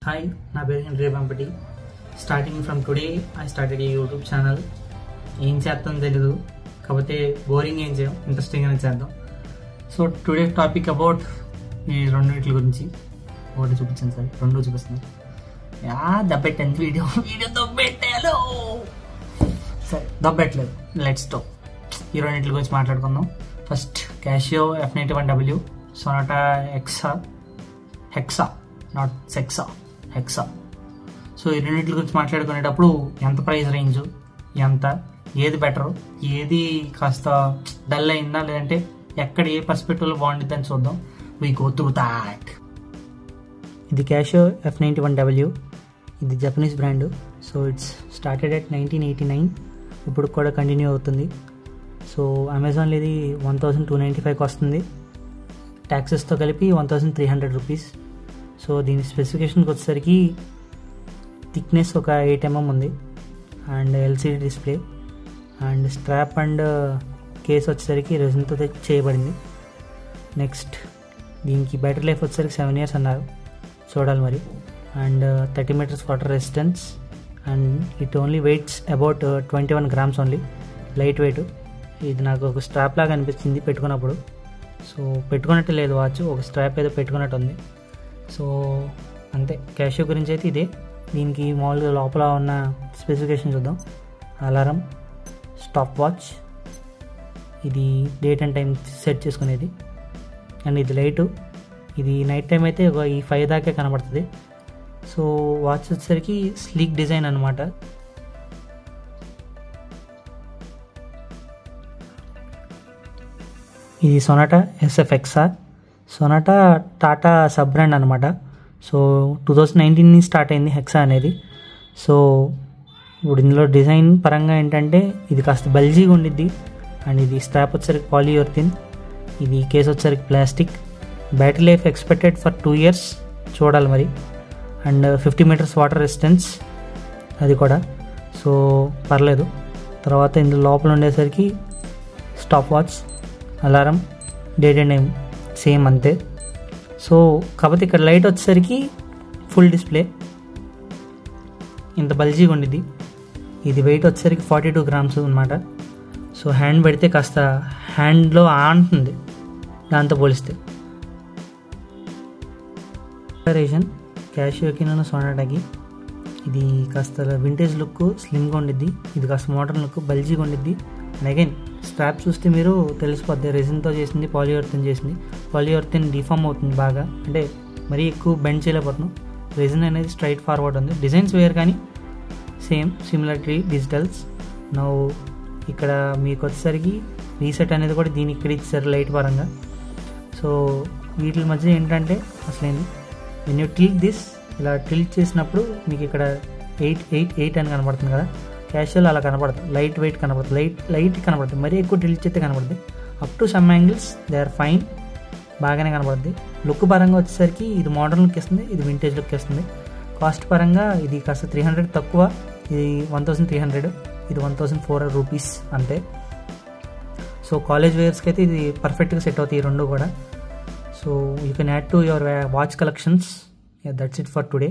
Hi, నా పేరు henry Vempati. Starting from today I started a YouTube channel. ఏం చేస్తానో తెలీదు, కాకపోతే బోరింగ్ ఏం చేయం, ఇంట్రెస్టింగ్గానే చేద్దాం. సో టుడే టాపిక్ అబౌట్ ఈ రెండింటి గురించి. ఒకటి చూపించాను సార్, రెండు చూపిస్తున్నాను. దబ్బెట్టాను వీడియో దబ్బెట్టాను. సరే దబ్బెట్టలేదు, లెట్స్ టాక్. ఈ రెండింటి గురించి మాట్లాడుకుందాం. First Casio F91W, Sonata hexa not sexa, hexa. So ఈ రెండింటి గురించి మాట్లాడుకునేటప్పుడు ఎంత ప్రైస్ రేంజ్, ఎంత, ఏది బెటర్, ఏది కాస్త డల్ అయిందా లేదంటే ఎక్కడ ఏ పర్స్పెక్టివ్లో బాగుంటుంది అని చూద్దాం. We go through that. ఇది క్యాషియో F91W. ఇది Japanese brand. So it's started at 1989. ఇప్పుడు కూడా కంటిన్యూ అవుతుంది. సో అమెజాన్లో ఇది 1295కి వస్తుంది. ట్యాక్సెస్తో కలిపి 1300 రూపీస్. సో దీని స్పెసిఫికేషన్కి వచ్చేసరికి థిక్నెస్ ఒక 8mm ఉంది, and LCD display, and strap and case వచ్చేసరికి రెజిన్తో చేయబడింది. నెక్స్ట్ దీనికి బ్యాటరీ లైఫ్ వచ్చేసరికి 7 years అన్నారు, చూడాలి మరి. And 30 meters water resistance, and it only weights about 21 grams only, light weight. ఇది నాకు ఒక స్ట్రాప్ లాగా అనిపించింది పెట్టుకున్నప్పుడు. సో పెట్టుకున్నట్టు లేదు వాచ్, ఒక స్ట్రాప్ ఏదో పెట్టుకున్నట్టు ఉంది. సో అంతే, క్యాషియో గురించి అయితే ఇదే. దీనికి మామూలుగా లోపల ఉన్న స్పెసిఫికేషన్ చూద్దాం. అలారం, స్టాప్ వాచ్, ఇది డేట్ అండ్ టైం సెట్ చేసుకునేది, అండ్ ఇది లైటు. ఇది నైట్ టైం అయితే ఒక ఈ 5 దాకే కనబడుతుంది. సో వాచ్ వచ్చేసరికి స్లీక్ డిజైన్ అనమాట. ఇది Sonata SFXR. Sonata Tata sub brand అనమాట. సో 2019 స్టార్ట్ అయింది హెక్సా అనేది. సో ఇప్పుడు ఇందులో డిజైన్ పరంగా ఏంటంటే ఇది కాస్త బల్జీగా ఉండిద్ది, అండ్ ఇది స్ట్రాప్ వచ్చేసరికి పాలియూర్థిన్, ఇది కేస్ వచ్చేసరికి plastic. Battery life expected for 2 years, చూడాలి మరి. అండ్ 50 meters వాటర్ రెసిస్టెన్స్, అది కూడా సో పర్లేదు. తర్వాత ఇందులో లోపల ఉండేసరికి stop watch, alarm, date and time same అంతే. సో కాకపోతే ఇక్కడ లైట్ వచ్చేసరికి ఫుల్ డిస్ప్లే, ఇంత బల్జీగా ఉండిద్ది. ఇది వెయిట్ వచ్చేసరికి 42 grams అనమాట. సో హ్యాండ్ పెడితే కాస్త హ్యాండ్లో ఆంటుంది దాంతో పోలిస్తే. కంపారిజన్ క్యాషియోకి సొనాటాకి ఇది కాస్త వింటేజ్ లుక్, స్లిమ్గా ఉండిద్ది. ఇది కాస్త మోడర్న్ లుక్, బల్జీగా ఉండిద్ది. అండ్ అగైన్ స్ట్రాప్ చూస్తే మీరు తెలిసిపోద్ది, రెజిన్తో చేసింది, పాలియూర్థిన్ చేసింది. పాలియూర్థిన్ డిఫామ్ అవుతుంది బాగా, అంటే మరీ ఎక్కువ బెండ్ చేయలేకపోతున్నాం. రెజిన్ అనేది స్ట్రైట్ ఫార్వర్డ్ ఉంది. డిజైన్స్ వేరు కానీ సేమ్, సిమిలారిటీ డిజిటల్స్. నౌ ఇక్కడ మీకు వచ్చేసరికి రీసెట్ అనేది కూడా దీని ఇక్కడ ఇచ్చారు లైట్ పరంగా. సో వీటి మధ్య ఏంటంటే అసలేంది, వెన్ యూ టిల్ట్ దిస్, ఇలా టిల్ట్ చేసినప్పుడు మీకు ఇక్కడ 8 అని కనబడుతుంది కదా. క్యాషువల్ అలా కనబడుతుంది, లైట్ వెయిట్ కనబడుతుంది, లైట్ కనబడుతుంది. మరీ ఎక్కువ టిల్ట్ చేస్తే కనబడుతుంది. Up to some angles they are fine, బాగానే కనబడుతుంది. లుక్ పరంగా వచ్చేసరికి ఇది మోడర్న్ లుక్ ఇస్తుంది, ఇది వింటేజ్ లుక్ ఇస్తుంది. కాస్ట్ పరంగా ఇది కాస్త 300 తక్కువ, ఇది 1300, ఇది 1400 రూపీస్ అంతే. సో కాలేజ్ వేర్స్కి అయితే ఇది పర్ఫెక్ట్గా సెట్ అవుతాయి ఈ రెండు కూడా. So you can add to your watch collections. That's it for today.